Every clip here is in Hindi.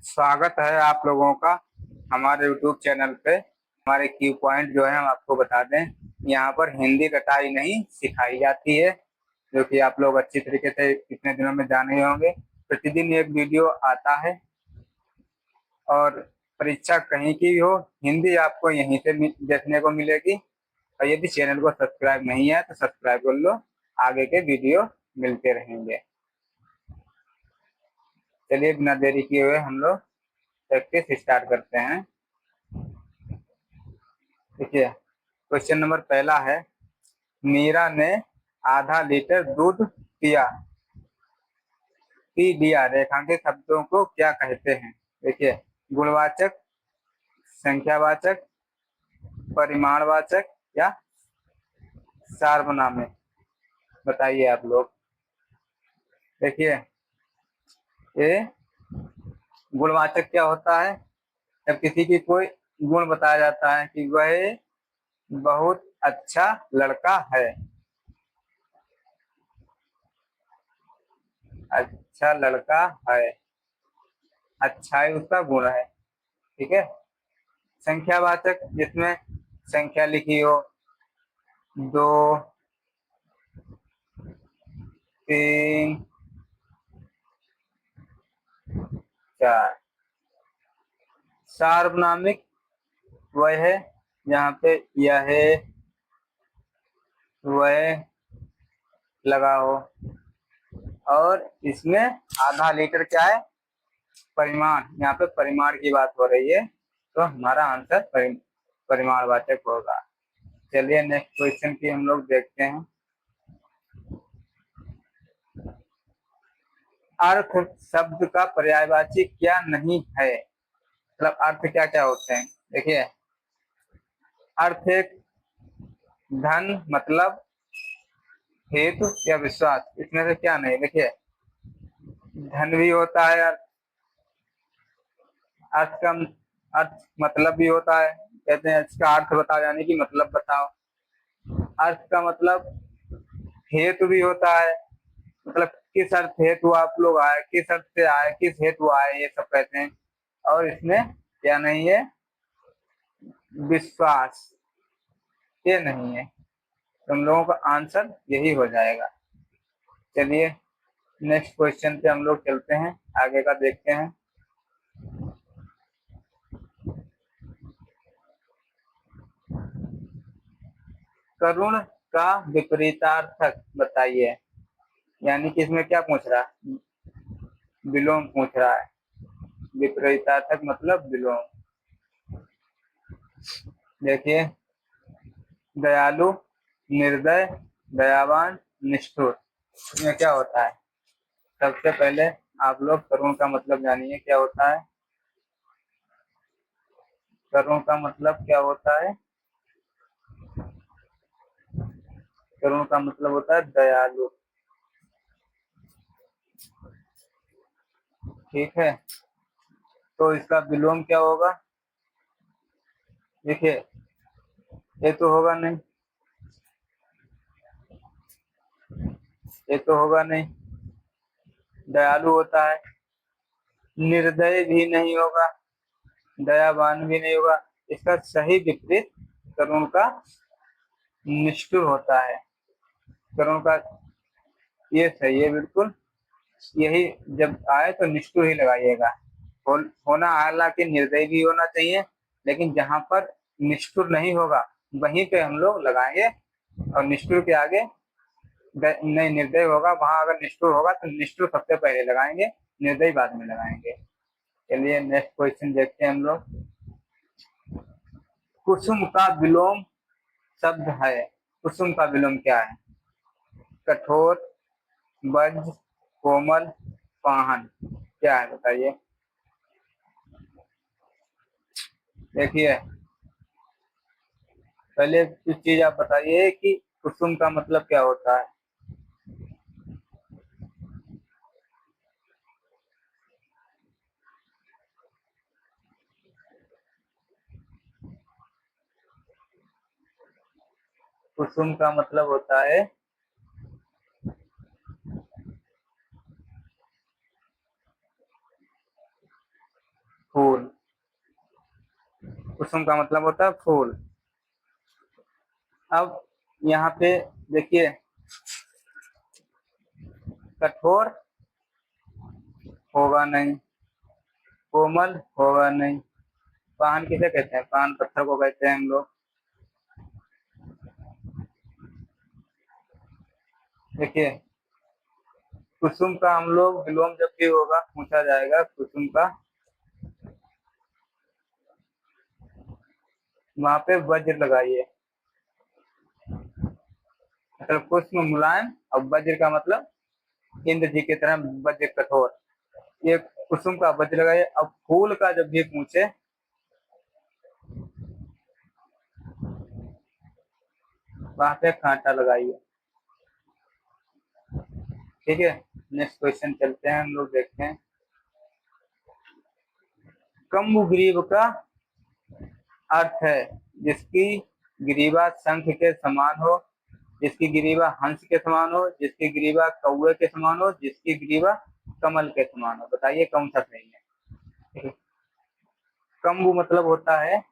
स्वागत है आप लोगों का हमारे YouTube चैनल पे। हमारे की पॉइंट जो है हम आपको बता दें। यहाँ पर हिंदी रटाई नहीं सिखाई जाती है, जो कि आप लोग अच्छी तरीके से इतने दिनों में जाने ही होंगे। प्रतिदिन एक वीडियो आता है और परीक्षा कहीं की भी हो, हिंदी आपको यहीं से देखने को मिलेगी। और यदि चैनल को सब्सक्राइब नहीं है तो सब्सक्राइब कर लो, आगे के वीडियो मिलते रहेंगे। चलिए बिना देरी किए हुए हम लोग प्रैक्टिस स्टार्ट करते हैं। देखिए, क्वेश्चन नंबर पहला है, मीरा ने आधा लीटर दूध पिया। पी लिया रेखांकित शब्दों को क्या कहते हैं? देखिए, गुणवाचक, संख्यावाचक, परिमाणवाचक या सार्वनामिक, बताइए आप लोग। देखिए, ये गुणवाचक क्या होता है? जब किसी की कोई गुण बताया जाता है कि वह बहुत अच्छा लड़का है, अच्छा लड़का है, अच्छाई उसका गुण है। ठीक है। संख्यावाचक, जिसमें संख्या लिखी हो, 2, 3, 4। सार्वनामिक वह है जहाँ पे यह वह लगा हो, और इसमें आधा लीटर क्या है? परिमाण। यहाँ पे परिमाण की बात हो रही है, तो हमारा आंसर परिमाणवाचक होगा। चलिए नेक्स्ट क्वेश्चन की हम लोग देखते हैं। अर्थ शब्द का पर्यायवाची क्या नहीं है? मतलब अर्थ क्या क्या होते हैं? देखिए, अर्थ एक धन, मतलब, हेतु या विश्वास, इसमें से क्या नहीं। देखिए, धन भी होता है अर्थ, अर्थ का अर्थ मतलब भी होता है। कहते हैं इसका अर्थ बताओ, यानी कि मतलब बताओ। अर्थ का मतलब हेतु भी होता है, मतलब किस अर्थ हेतु आप लोग आए, किस अर्थ से आए, किस हेतु आए, ये सब कहते हैं। और इसमें क्या नहीं है? विश्वास, ये नहीं है। तुम लोगों का आंसर यही हो जाएगा। चलिए नेक्स्ट क्वेश्चन पे हम लोग चलते हैं, आगे का देखते हैं। करुण का विपरीतार्थक बताइए। यानी कि इसमें क्या पूछ रहा है? विलोम पूछ रहा है। विपरीतार्थक मतलब विलोम। देखिए, दयालु, निर्दय, दयावान, निष्ठुर, इसमें क्या होता है? सबसे पहले आप लोग करुण का मतलब जानिए क्या होता है। करुण का मतलब क्या होता है? करुण का मतलब होता है दयालु। ठीक है, तो इसका विलोम क्या होगा? देखिए, ये तो होगा नहीं, ये तो होगा नहीं, दयालु होता है। निर्दय भी नहीं होगा, दयावान भी नहीं होगा। इसका सही विपरीत करुण का निष्ठुर होता है। करुण का ये सही है बिल्कुल, यही जब आए तो निष्ठुर ही लगाइएगा। होना हालांकि निर्दयी भी होना चाहिए, लेकिन जहां पर निष्ठुर नहीं होगा वहीं पे हम लोग लगाएंगे। और निष्ठुर के आगे नहीं, निर्दय होगा वहां, अगर निष्ठुर होगा तो निष्ठुर सबसे पहले लगाएंगे, निर्दयी बाद में लगाएंगे। चलिए नेक्स्ट क्वेश्चन देखते हैं हम लोग। कुसुम का विलोम शब्द है, कुसुम का विलोम क्या है? कठोर, वज्र, कोमल, पाहन, क्या है बताइए। देखिए, पहले कुछ चीज आप बताइए कि कुसुम का मतलब क्या होता है। कुसुम का मतलब होता है फूल। कुसुम का मतलब होता है फूल। अब यहाँ पे देखिए, कठोर होगा नहीं, कोमल होगा नहीं। पान किसे कहते हैं? पान पत्थर को कहते हैं हम लोग। देखिए, कुसुम का हम लोग विलोम जब भी होगा पूछा जाएगा कुसुम का, वहां पे वज्र लगाइए। मतलब कुसुम मुलायम और वज्र का मतलब इंद्र जी की तरह वज्र कठोर। ये कुसुम का वज्र लगाइए। अब फूल का जब भी पूछे, वहां पे कांटा लगाइए। ठीक है, नेक्स्ट क्वेश्चन चलते हैं, हम लोग देखते हैं। कम्बुग्रीव का अर्थ है जिसकी ग्रीवा शंख के समान हो, जिसकी ग्रीवा हंस के समान हो, जिसकी ग्रीवा कौवे के समान हो, जिसकी ग्रीवा कमल के समान हो। बताइए कौन सा सही है? कम्बु मतलब होता है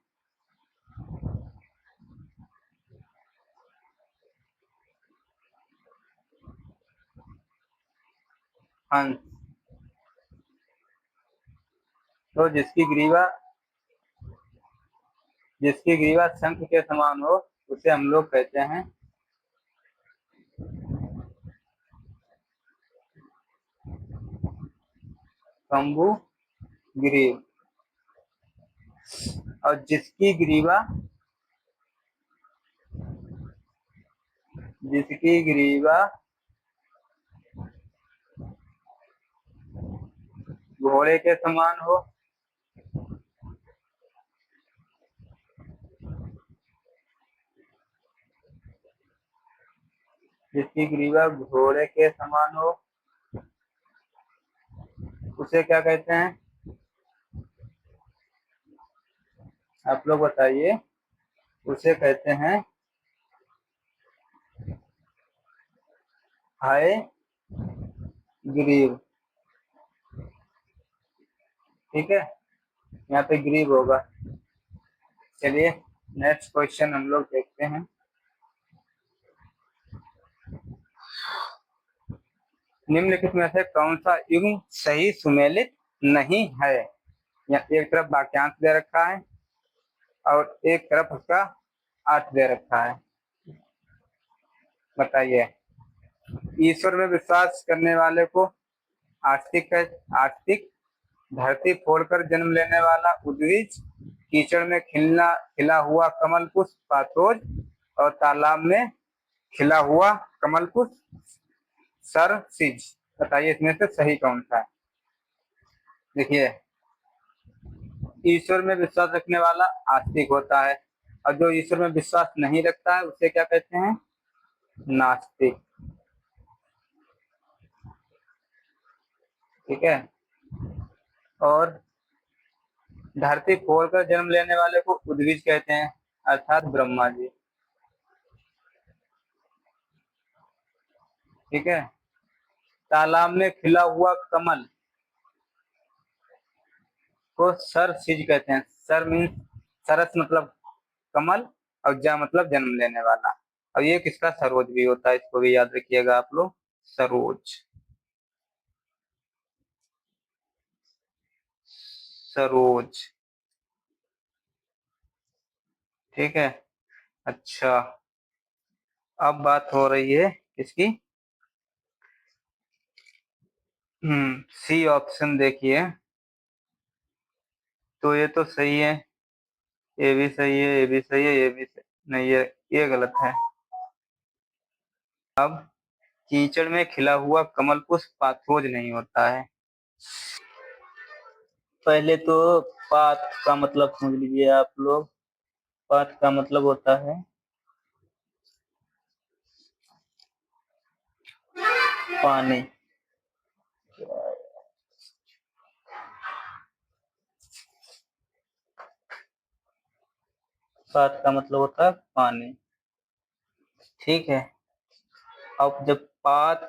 हंस। तो जिसकी ग्रीवा शंख के समान हो उसे हम लोग कहते हैं कम्बु ग्रीव। और जिसकी ग्रीवा घोड़े के समान हो, जिसकी ग्रीवा घोड़े के समान हो उसे क्या कहते हैं? आप लोग बताइए। उसे कहते हैं हाय ग्रीव। ठीक है, यहाँ पे ग्रीव होगा। चलिए नेक्स्ट क्वेश्चन हम लोग देखते हैं। निम्नलिखित में से कौन सा युग्म सही सुमेलित नहीं है? यहाँ एक तरफ वाक्यांश दे रखा है और एक तरफ उसका अर्थ दे रखा है। बताइए। ईश्वर में विश्वास करने वाले को आस्तिक, धरती फोड़कर जन्म लेने वाला उद्भिज, कीचड़ में खिला हुआ कमल पुष्प पातोज, और तालाब में खिला हुआ कमल पुष्प सरसिज। बताइए इसमें से सही कौन सा है? देखिए, ईश्वर में विश्वास रखने वाला आस्तिक होता है, और जो ईश्वर में विश्वास नहीं रखता है उसे क्या कहते हैं? नास्तिक। ठीक है। और धरती फोड़कर जन्म लेने वाले को उद्भिज कहते हैं, अर्थात ब्रह्मा जी। ठीक है। तालाब में खिला हुआ कमल को सर सिज कहते हैं। सर मीन्स सरस मतलब कमल, और जा मतलब जन्म लेने वाला। और ये किसका? सरोज भी होता है, इसको भी याद रखिएगा आप लोग। सरोज, सरोज। ठीक है। अच्छा, अब बात हो रही है किसकी? सी ऑप्शन देखिए। तो ये तो सही है, ये भी सही है, ये भी सही है, ये भी सही नहीं, ये गलत है। अब कीचड़ में खिला हुआ कमल पुष्प पाथोज नहीं होता है। पहले तो पात का मतलब समझ लीजिए आप लोग। पात का मतलब होता है पानी। पात का मतलब होता है पानी। ठीक है। अब जब पात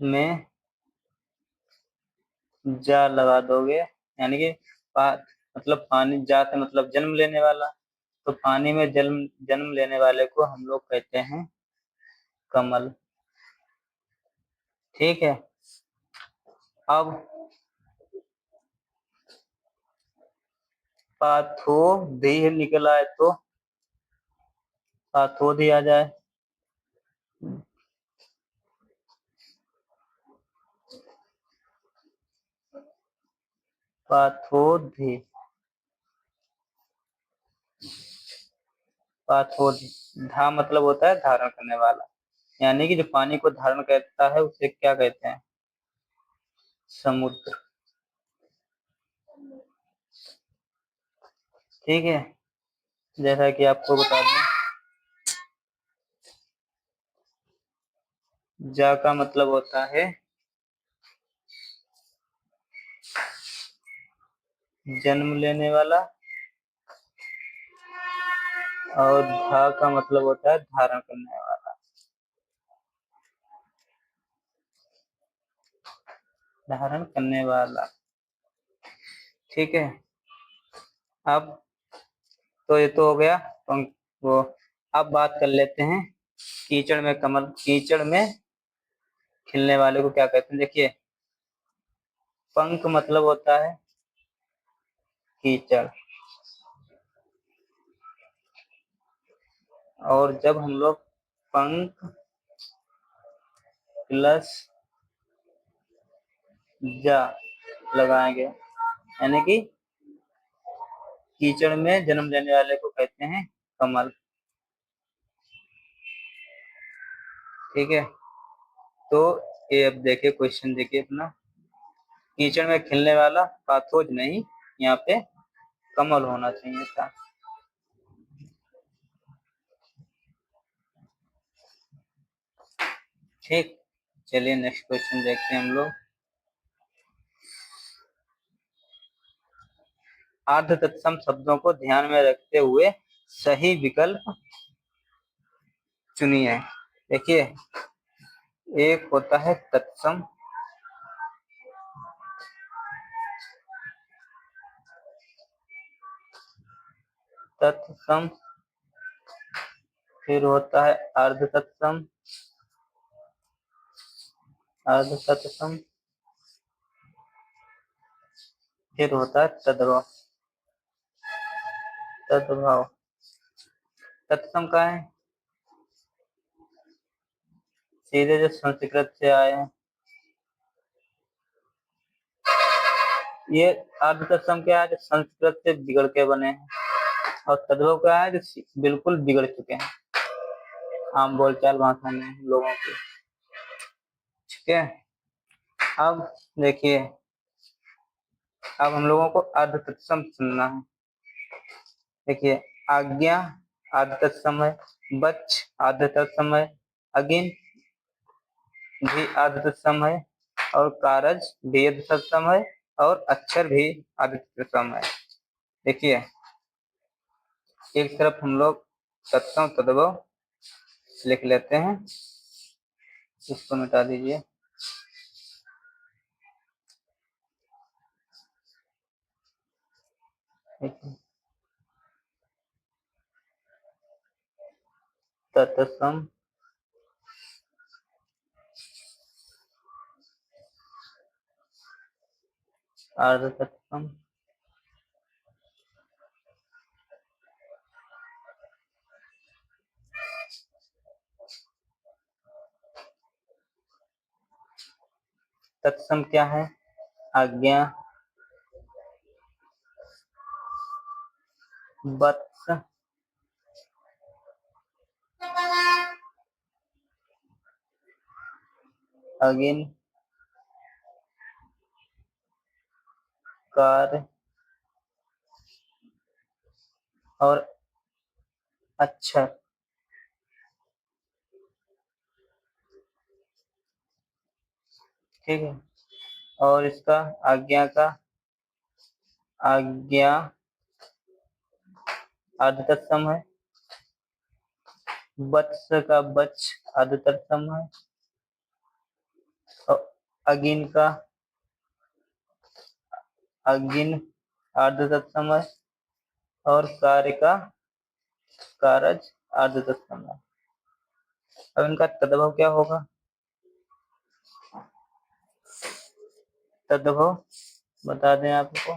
में जा लगा दोगे, यानी कि मतलब पानी, जा से मतलब जन्म लेने वाला, तो पानी में जन्म जन्म लेने वाले को हम लोग कहते हैं कमल। ठीक है। अब पाथोधी निकला है तो पाथोधी आ जाए। पाथोधी, पाथोधी, धा मतलब होता है धारण करने वाला, यानी कि जो पानी को धारण करता है उसे क्या कहते हैं? समुद्र। ठीक है। जैसा कि आपको बता दें, जा का मतलब होता है जन्म लेने वाला, और धा का मतलब होता है धारण करने वाला, धारण करने वाला। ठीक है। अब तो ये तो हो गया वो। अब बात कर लेते हैं कीचड़ में कमल, कीचड़ में खिलने वाले को क्या कहते हैं? देखिए, पंख मतलब होता है कीचड़, और जब हम लोग पंख प्लस जा लगाएंगे, यानी कि कीचड़ में जन्म लेने वाले को कहते हैं कमल। ठीक है। तो ये अब देखिए क्वेश्चन, देखिए अपना, कीचड़ में खिलने वाला, पाथोज नहीं, यहाँ पे कमल होना चाहिए था। ठीक। चलिए नेक्स्ट क्वेश्चन देखते हैं हम लोग। आर्ध तत्सम शब्दों को ध्यान में रखते हुए सही विकल्प चुनिए। देखिए, एक होता है तत्सम, तत्सम, फिर होता है अर्ध तत्सम, अर्ध तत्सम, फिर होता है तद्भव। तद्भव। तत्सम का है सीधे जो संस्कृत से आए हैं। ये अर्ध तत्सम क्या है? जो संस्कृत से बिगड़ के बने हैं। और तद्भव क्या है? जो बिल्कुल बिगड़ चुके हैं आम बोलचाल भाषा में लोगों की। ठीक है। अब देखिए, अब हम लोगों को अर्ध तत्सम चुनना है। देखिए, आज्ञा आर्ध तत्सम है, बच्च आर्ध तत्सम है, अगिन भी आर्ध तत्सम है, और कारज भी आर्ध तत्सम है, और अक्षर भी आर्ध तत्सम है। देखिए, एक तरफ हम लोग तत्सम तद्भव लिख लेते हैं, इसको मिटा दीजिए। तत्सम अर्ध तत्सम, तत्सम क्या है? आज्ञा, वत्स, अगिन, कार्य, और अक्षर। ठीक है। और इसका आज्ञा का, आज्ञा अर्ध तत्सम है, वत्स का वत्स अर्ध तत्सम है, और अगिन का अगिन अर्ध तत्सम है और कार्य का कारज अर्ध तत्सम है। अब इनका तद्भव क्या होगा? तद्भव बता दें आपको।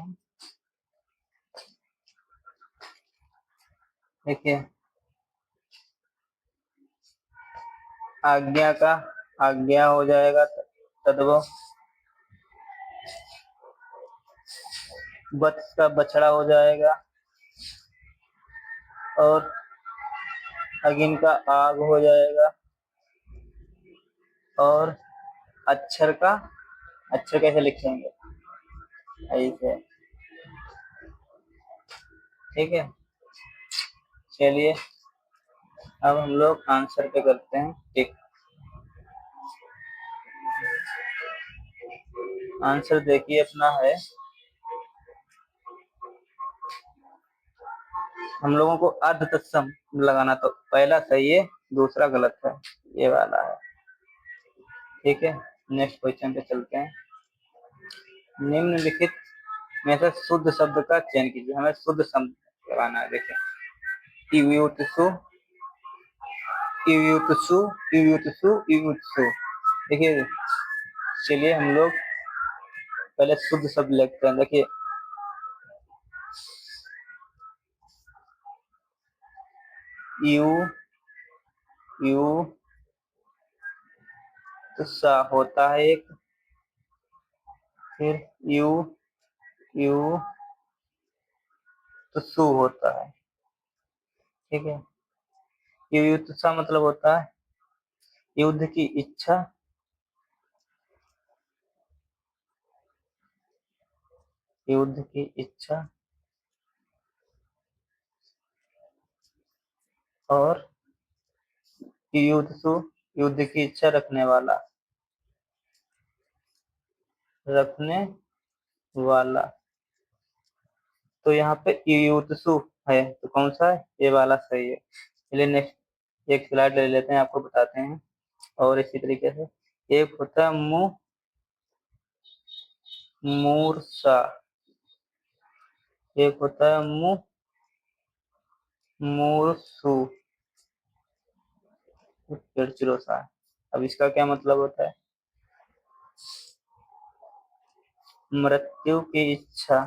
देखिए, आज्ञा का आज्ञा हो जाएगा तद्भव, वत्स का बछड़ा हो जाएगा और अगिन का आग हो जाएगा और अक्षर का अक्षर कैसे लिखेंगे ऐसे, ठीक है। चलिए अब हम लोग आंसर पे करते हैं, ठीक। आंसर देखिए अपना है, हम लोगों को अर्ध तत्सम लगाना, तो पहला सही है, दूसरा गलत है, ये वाला है, ठीक है। नेक्स्ट क्वेश्चन पे चलते हैं। निम्नलिखित में से शुद्ध शब्द का चयन कीजिए, हमें शुद्ध शब्द लगाना है। देखिए, इव्युत्सु इव्युत्सु इव्युत्सु इव्युत्सु, देखिए। चलिए हम लोग पहले शुद्ध शब्द लिखते हैं। देखिए, यू यू तो सा होता है एक, फिर यू यू तो सु होता है, ठीक है। युक्त सा मतलब होता है युद्ध की इच्छा, युद्ध की इच्छा, और युद्धसु युद्ध की इच्छा रखने वाला, रखने वाला। तो यहाँ पे युद्धसु है, तो कौन सा है? ये वाला सही है। चलिए नेक्स्ट एक स्लाइड ले लेते हैं, आपको बताते हैं। और इसी तरीके से एक होता है मूर्छा, एक होता है मूर्छु, चिड़चिड़ोसा। अब इसका क्या मतलब होता है? मृत्यु की इच्छा,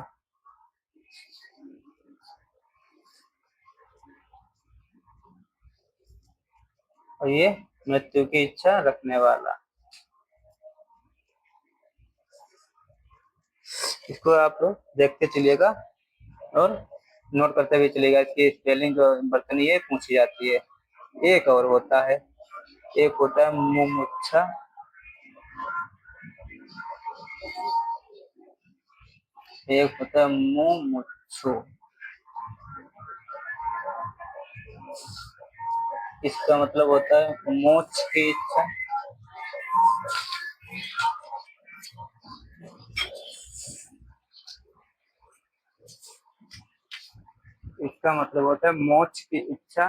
और ये मृत्यु की इच्छा रखने वाला। इसको आप लोग देखते चलिएगा और नोट करते हुए चलिएगा, इसकी स्पेलिंग जो बर्तनी है पूछी जाती है। एक और होता है, एक होता है मुमुक्षा, एक होता है मुमुक्षु। इसका मतलब होता है मोक्ष की इच्छा, इसका मतलब होता है मोक्ष की इच्छा,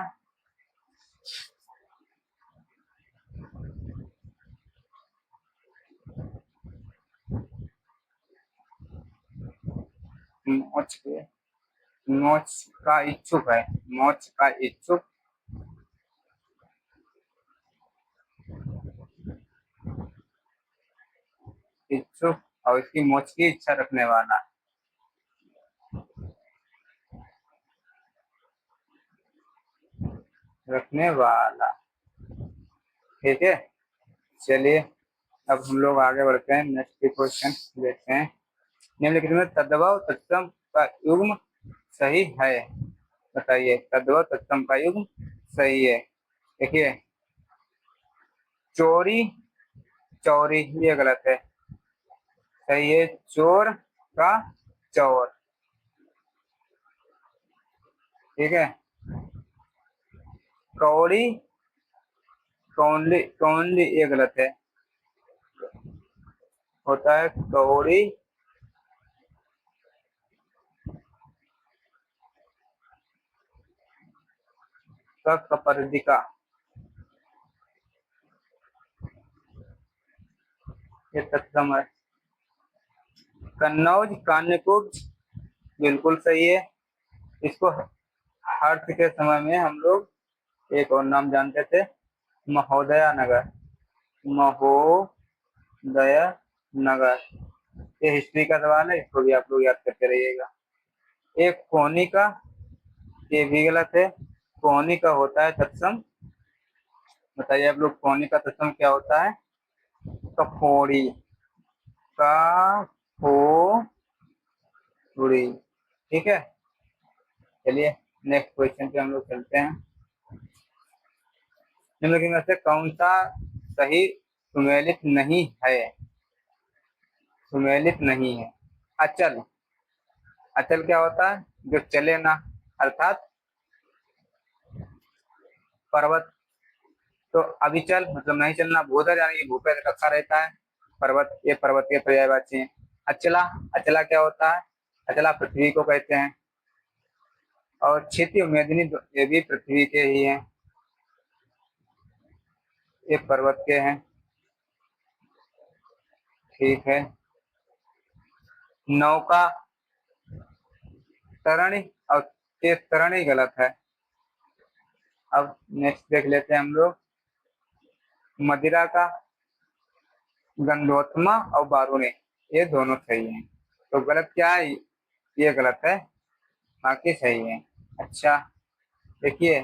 मोक्ष का इच्छुक है, मोक्ष का इच्छुक, इच्छुक और इसकी मोक्ष की इच्छा रखने वाला, रखने वाला, ठीक है। चलिए अब हम लोग आगे बढ़ते हैं, नेक्स्ट क्वेश्चन देखते हैं। निम्नलिखित में तद्भव तत्सम का युग्म सही है, बताइए। तद्भव तत्सम का युग्म सही है। देखिए, चोरी चौरी ये गलत है, सही है चोर का चौर, ठीक है। कौड़ी कौनली कौनली ये गलत है, होता है कौड़ी का कपर्दिका, ये तत्सम है। कन्नौज कान्यकुब्ज बिल्कुल सही है। इसको हर्ष के समय में हम लोग एक और नाम जानते थे, महोदया नगर। महोदया नगर, ये हिस्ट्री का सवाल है, इसको भी आप लोग याद करते रहिएगा। एक कोनिका, ये भी गलत है। कोनिका होता है तत्सम। बताइए आप लोग, कोनिका तत्सम क्या होता है? कफोड़ी, कफोड़ी। ठीक है, चलिए नेक्स्ट क्वेश्चन पे हम लोग चलते हैं। निम्नलिखित में से कौन सा सही सुमेलित नहीं है? सुमेलित नहीं है। अचल। अचल क्या होता है? जो चले ना, अर्थात पर्वत। तो अविचल मतलब नहीं चलना, भूधर यानी भू पे रखा रहता है। पर्वत, ये पर्वत के पर्यायवाची हैं। अचला, अचला क्या होता है? अचला पृथ्वी को कहते हैं। और क्षिति मेदिनी, ये भी पृथ्वी के ही हैं, ये पर्वत के हैं। ठीक है। नौका, तरणी, और ये तरणी गलत है। अब नेक्स्ट देख लेते हैं हम लोग। मदिरा का गंधोत्मा और बारूणी, ये दोनों सही हैं। तो गलत क्या है? ये गलत है, बाकी सही है। अच्छा देखिए,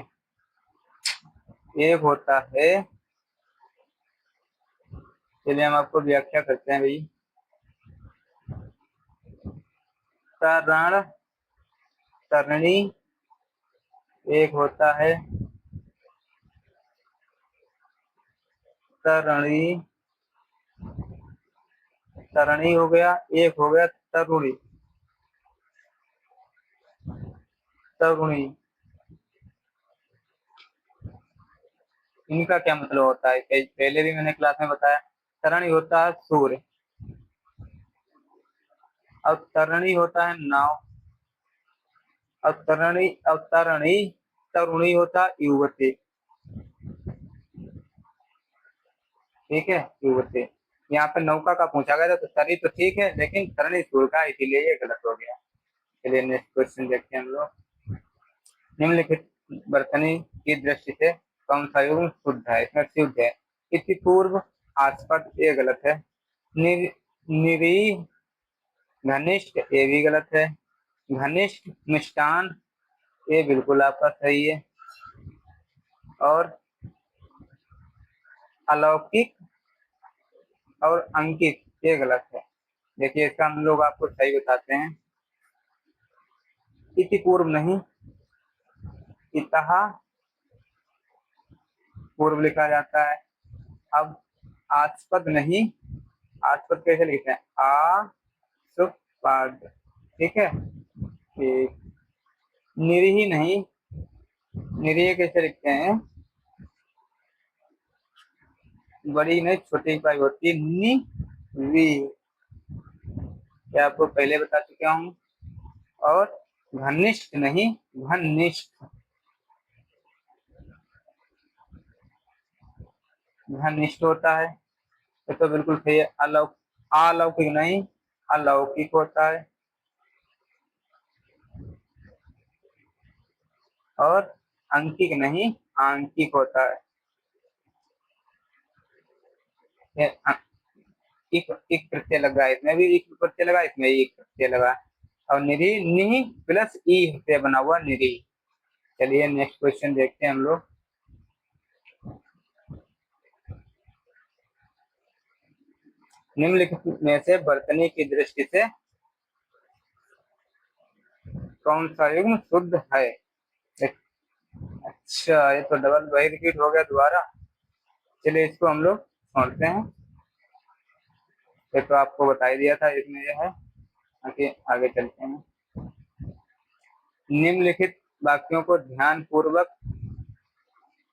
एक होता है, चलिए हम आपको व्याख्या करते हैं भाई। तरण, तरणी, एक होता है तरणी, तरणी हो गया, एक हो गया तरुणी। तरुणी, इनका क्या मतलब होता है? पहले भी मैंने क्लास में बताया। तरणी होता है सूर्य, और तरणी होता है नाव, और तरणी, तरुणी होता है युवती। ठीक है, युवती। यहाँ पे नौका का पूछा गया था, तो तरी तो ठीक है, लेकिन तरणी सूर्य का, इसीलिए ये गलत हो गया। चलिए नेक्स्ट क्वेश्चन देखते हैं हम लोग। निम्नलिखित वर्तनी की दृष्टि से कौन सा युग्म शुद्ध है? इसमें शुद्ध है। इति पूर्व, आस्पद, ये गलत है। निरीह, घनिष्ठ, ये भी गलत है। घनिष्ठ, मिष्टान, ये बिल्कुल आपका सही है। और अलौकिक और अंकित, ये गलत है। देखिए इसका हम लोग आपको सही बताते हैं। इति पूर्व नहीं, इतः पूर्व लिखा जाता है। अब आस्पद नहीं, आस्पद कैसे लिखते हैं? आस्पद। ठीक है। निरीह नहीं, निरीह कैसे लिखते हैं? बड़ी नहीं, छोटी पाई होती है, नि वी, क्या आपको पहले बता चुका हूँ। और घनिष्ठ नहीं, घनिष्ठ, घनिष्ठ होता है। तो बिल्कुल सही है। अलौकिक नहीं, अलौकिक होता है। और अंकिक नहीं, आंकिक होता है। एक प्रत्यय लगा है, इसमें भी एक प्रत्यय लगा, इसमें एक प्रत्यय लगा। और निरी, नि प्लस ई से बना हुआ निरी। चलिए नेक्स्ट क्वेश्चन देखते हैं हम लोग। निम्नलिखित में से वर्तनी की दृष्टि से कौन सा युग्म शुद्ध है? अच्छा, ये तो डबल वही रिपीट हो गया दोबारा। चलिए इसको हम लोग छोड़ते हैं, ये तो आपको बता ही दिया था, इसमें यह है। आगे चलते हैं। निम्नलिखित वाक्यों को ध्यान पूर्वक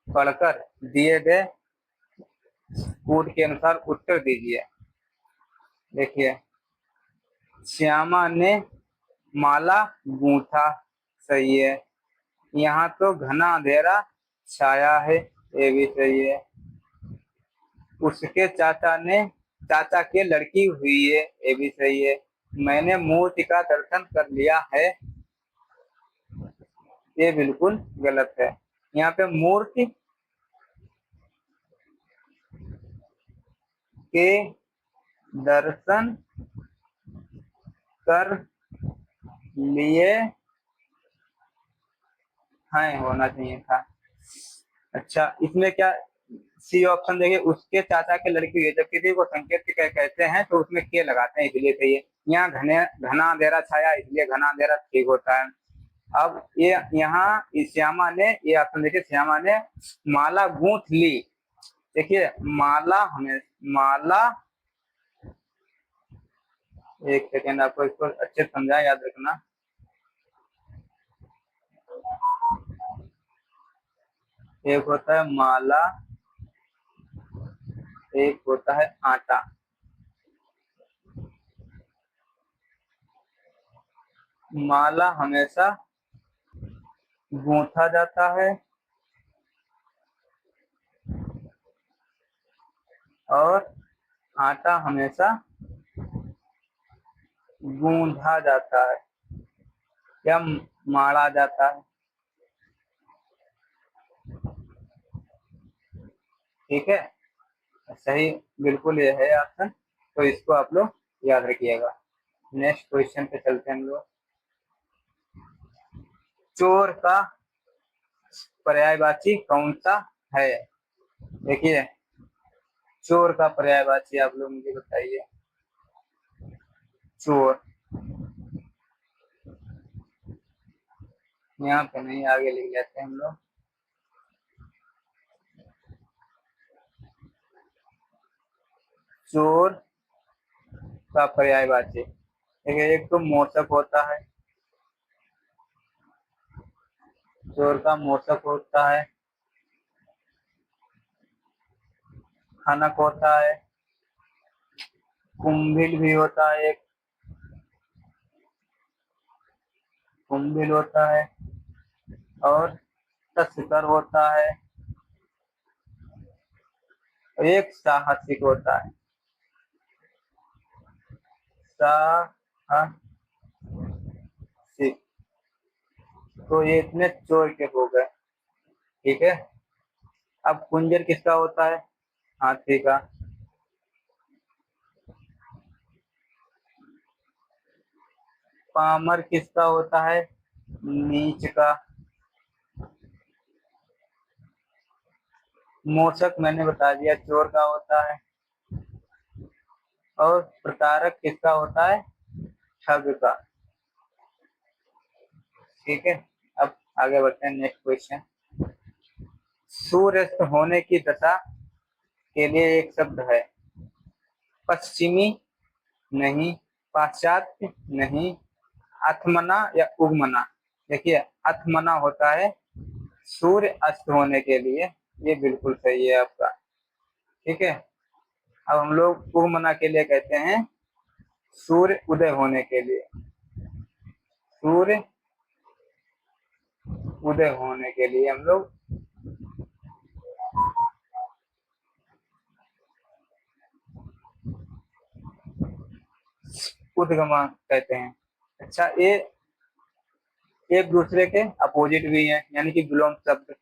पढ़कर दिए गए कूट के अनुसार उत्तर दीजिए। देखिए, श्यामा ने माला गूंथा, सही है। यहाँ तो घना अंधेरा छाया है, ये भी सही है। उसके चाचा ने, चाचा के लड़की हुई है, ये भी सही है। मैंने मूर्ति का दर्शन कर लिया है, ये बिल्कुल गलत है। यहाँ पे मूर्ति के दर्शन कर लिए हैं होना चाहिए था। अच्छा, इसमें क्या, सी ऑप्शन देखिए, उसके चाचा के लड़की हुई है। जब किसी को संकेत के कहते हैं तो उसमें के लगाते हैं, इसलिए सही है। यहाँ घना अंधेरा छाया, इसलिए घना अंधेरा ठीक होता है। अब ये यहाँ श्यामा ने, ये ऑप्शन देखिए, श्यामा ने माला गूंथ ली। देखिए माला, हमें माला, एक सेकेंड, आपको इसको अच्छे समझा, याद रखना। एक होता है माला, एक होता है आटा। माला हमेशा गूंथा जाता है और आटा हमेशा गूंधा जाता है या माड़ा जाता है। ठीक है, सही बिल्कुल ये है ऑप्शन, तो इसको आप लोग याद रखिएगा। नेक्स्ट क्वेश्चन पे चलते हैं हम लोग। चोर का पर्यायवाची कौन सा है? देखिए, चोर का पर्यायवाची आप लोग मुझे बताइए। चोर, यहाँ पे नहीं, आगे लिख लेते हैं हम लोग। चोर का पर्यायवाची देखिए, एक तो मोचक होता है, चोर का मोचक होता है, खनक होता है, कुंभिल भी होता है, एक कुंभिल होता है, और तस्कर होता है, और एक साहसिक होता है। साहसिक, तो ये इतने चोर के हो गए। ठीक है, अब कुंजर किसका होता है? हाथी का। पामर किसका होता है? नीच का। मोचक मैंने बता दिया, चोर का होता है। और प्रतारक किसका होता है? ठग का। ठीक है, अब आगे बढ़ते हैं। Next question. सूर्यास्त होने की दशा के लिए एक शब्द है। पश्चिमी नहीं, पाश्चात्य नहीं, अथमना या उगमना। देखिए, अथमना होता है सूर्य अस्त होने के लिए, ये बिल्कुल सही है आपका। ठीक है, अब हम लोग उगमना के लिए कहते हैं सूर्य उदय होने के लिए। सूर्य उदय होने के लिए हम लोग उद्गमा कहते हैं। अच्छा, ये एक दूसरे के अपोजिट भी हैं, यानी कि विलोम शब्द।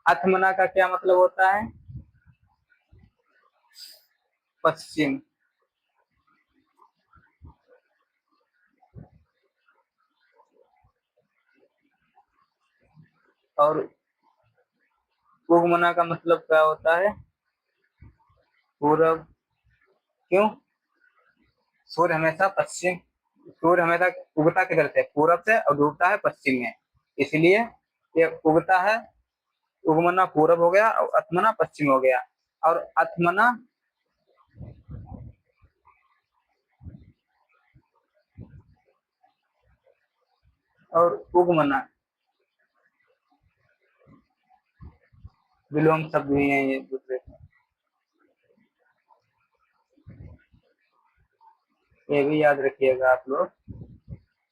अथमना का क्या मतलब होता है? पश्चिम। और उगमना का मतलब क्या होता है? पूरब। क्यों? सूर्य हमेशा पश्चिम, सूर्य हमेशा उगता किधर से? पूरब से, और डूबता है पश्चिम में, इसलिए ये उगता है। उगमना पूरब हो गया और अथमना पश्चिम हो गया। और अथमना और उगमना विलोम शब्द भी हैं ये दूसरे से, ये भी याद रखिएगा आप लोग।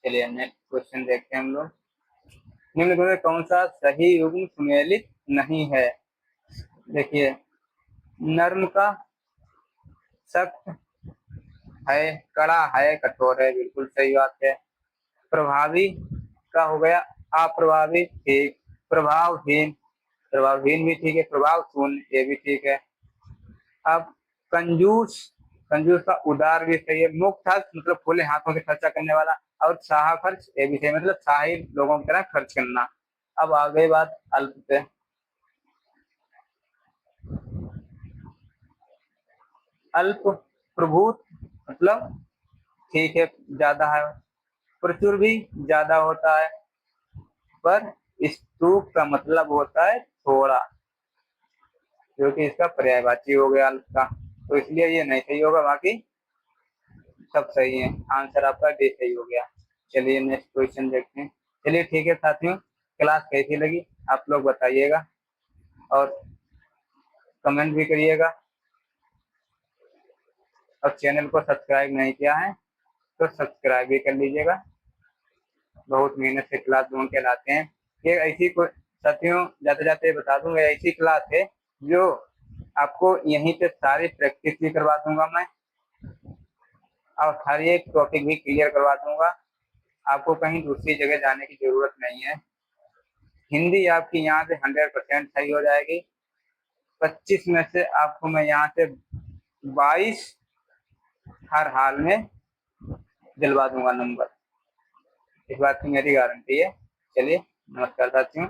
चलिए नेक्स्ट क्वेश्चन देखते हैं हम लोग। निम्न में कौन सा सही युग्म सुमेलित नहीं है? देखिए, नर्म का सख्त, है, कड़ा है, कठोर है, बिल्कुल सही बात है। प्रभावी का हो गया अप्रभावी, ठीक। प्रभावहीन, प्रभावहीन भी ठीक है। प्रभाव शून्य, ये भी ठीक है। अब कंजूस, कंजूस का उदार भी सही है। मुफ्त मतलब खुले हाथों से खर्चा करने वाला। और साहा खर्च, ये भी सही, मतलब साही लोगों की तरह खर्च करना। अब आ गई बात अल्प पे। अल्प प्रभुत मतलब ठीक है, ज्यादा है। प्रचुर भी ज्यादा होता है, पर स्तूप का मतलब होता है थोड़ा, जो कि इसका पर्यायवाची हो गया अल्प का। तो इसलिए ये नहीं सही होगा, बाकी सब सही है। आंसर आपका डी सही हो गया। चलिए नेक्स्ट क्वेश्चन देखते हैं। चलिए ठीक है साथियों, क्लास कैसी लगी आप लोग बताइएगा, और कमेंट भी करिएगा। और चैनल को सब्सक्राइब नहीं किया है तो सब्सक्राइब भी कर लीजिएगा। बहुत मेहनत से क्लास ढूंढ के लाते हैं। ये ऐसी साथियों, जाते जाते बता दूंगा, ऐसी क्लास है जो आपको यहीं पे सारी प्रैक्टिस भी करवा दूंगा मैं, और हर एक टॉपिक भी क्लियर करवा दूंगा। आपको कहीं दूसरी जगह जाने की जरूरत नहीं है। हिंदी आपकी यहाँ से 100% सही हो जाएगी। 25 में से आपको मैं यहाँ से 22 हर हाल में दिलवा दूंगा नंबर, इस बात की मेरी गारंटी है। चलिए, नमस्कार साथियों।